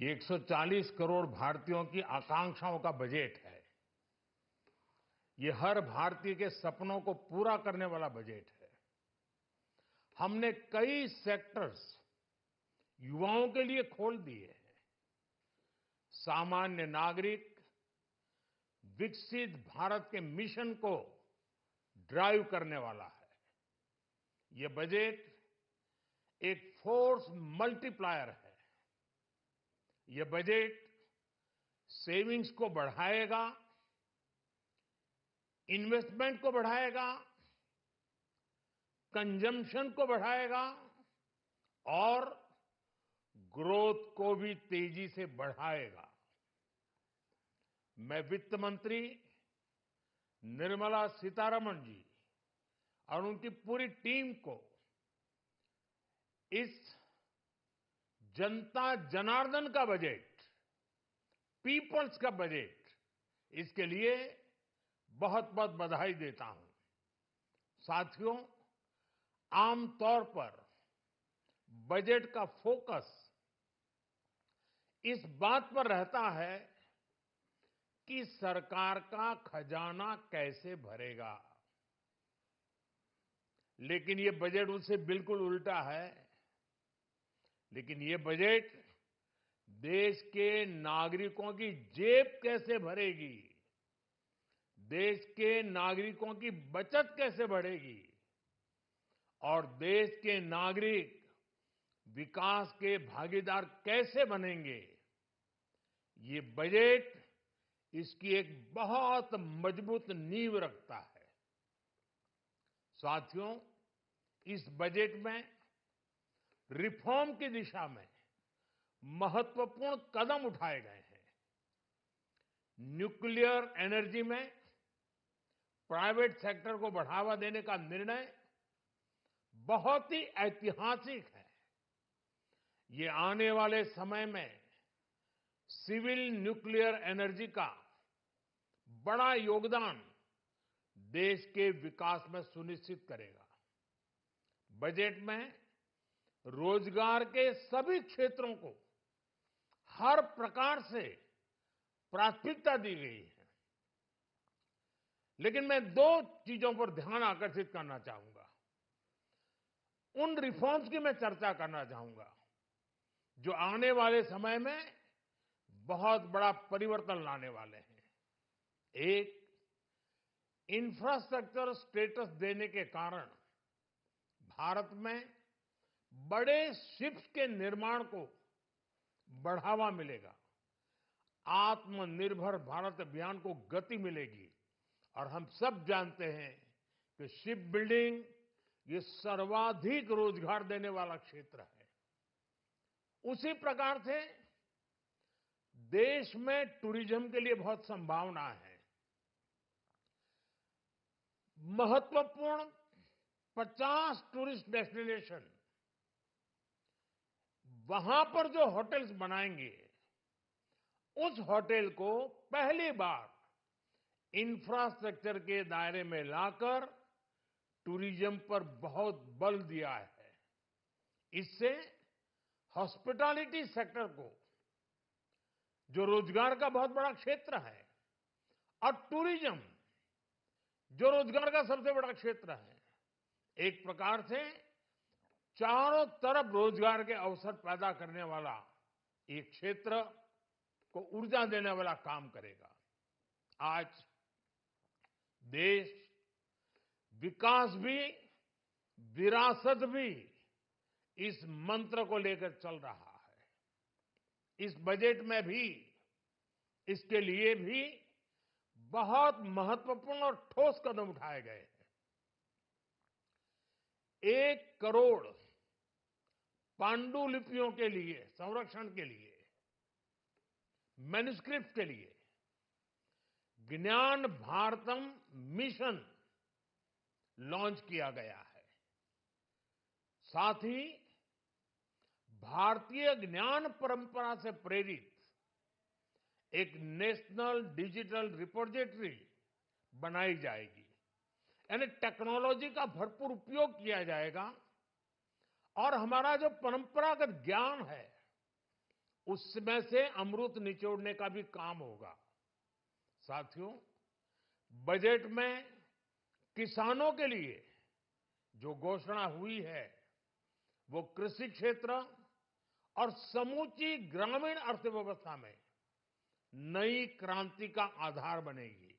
ये 140 करोड़ भारतीयों की आकांक्षाओं का बजट है। ये हर भारतीय के सपनों को पूरा करने वाला बजट है। हमने कई सेक्टर्स युवाओं के लिए खोल दिए हैं। सामान्य नागरिक विकसित भारत के मिशन को ड्राइव करने वाला है। ये बजट एक फोर्स मल्टीप्लायर है। ये बजट सेविंग्स को बढ़ाएगा, इन्वेस्टमेंट को बढ़ाएगा, कंजम्पशन को बढ़ाएगा और ग्रोथ को भी तेजी से बढ़ाएगा। मैं वित्त मंत्री निर्मला सीतारमण जी और उनकी पूरी टीम को इस जनता जनार्दन का बजट, पीपल्स का बजट, इसके लिए बहुत बहुत बधाई देता हूं। साथियों, आमतौर पर बजट का फोकस इस बात पर रहता है कि सरकार का खजाना कैसे भरेगा, लेकिन ये बजट उससे बिल्कुल उल्टा है। लेकिन ये बजट देश के नागरिकों की जेब कैसे भरेगी, देश के नागरिकों की बचत कैसे बढ़ेगी और देश के नागरिक विकास के भागीदार कैसे बनेंगे, ये बजट इसकी एक बहुत मजबूत नींव रखता है। साथियों, इस बजट में रिफॉर्म की दिशा में महत्वपूर्ण कदम उठाए गए हैं। न्यूक्लियर एनर्जी में प्राइवेट सेक्टर को बढ़ावा देने का निर्णय बहुत ही ऐतिहासिक है। ये आने वाले समय में सिविल न्यूक्लियर एनर्जी का बड़ा योगदान देश के विकास में सुनिश्चित करेगा। बजट में रोजगार के सभी क्षेत्रों को हर प्रकार से प्राथमिकता दी गई है। लेकिन मैं दो चीजों पर ध्यान आकर्षित करना चाहूंगा। उन रिफॉर्म्स की मैं चर्चा करना चाहूंगा जो आने वाले समय में बहुत बड़ा परिवर्तन लाने वाले हैं। एक, इंफ्रास्ट्रक्चर स्टेटस देने के कारण भारत में बड़े शिप्स के निर्माण को बढ़ावा मिलेगा। आत्मनिर्भर भारत अभियान को गति मिलेगी और हम सब जानते हैं कि शिप बिल्डिंग ये सर्वाधिक रोजगार देने वाला क्षेत्र है। उसी प्रकार से देश में टूरिज्म के लिए बहुत संभावना है। महत्वपूर्ण 50 टूरिस्ट डेस्टिनेशन, वहां पर जो होटल्स बनाएंगे, उस होटल को पहली बार इंफ्रास्ट्रक्चर के दायरे में लाकर टूरिज्म पर बहुत बल दिया है। इससे हॉस्पिटैलिटी सेक्टर को, जो रोजगार का बहुत बड़ा क्षेत्र है, और टूरिज्म जो रोजगार का सबसे बड़ा क्षेत्र है, एक प्रकार से चारों तरफ रोजगार के अवसर पैदा करने वाला एक क्षेत्र को ऊर्जा देने वाला काम करेगा। आज देश विकास भी, विरासत भी, इस मंत्र को लेकर चल रहा है। इस बजट में भी इसके लिए भी बहुत महत्वपूर्ण और ठोस कदम उठाए गए हैं। 1 करोड़ पांडुलिपियों के लिए, संरक्षण के लिए, मैन्युस्क्रिप्ट के लिए ज्ञान भारतम मिशन लॉन्च किया गया है। साथ ही भारतीय ज्ञान परंपरा से प्रेरित एक नेशनल डिजिटल रिपोजिटरी बनाई जाएगी। यानी टेक्नोलॉजी का भरपूर उपयोग किया जाएगा और हमारा जो परंपरागत ज्ञान है उसमें से अमृत निचोड़ने का भी काम होगा। साथियों, बजट में किसानों के लिए जो घोषणा हुई है वो कृषि क्षेत्र और समूची ग्रामीण अर्थव्यवस्था में नई क्रांति का आधार बनेगी।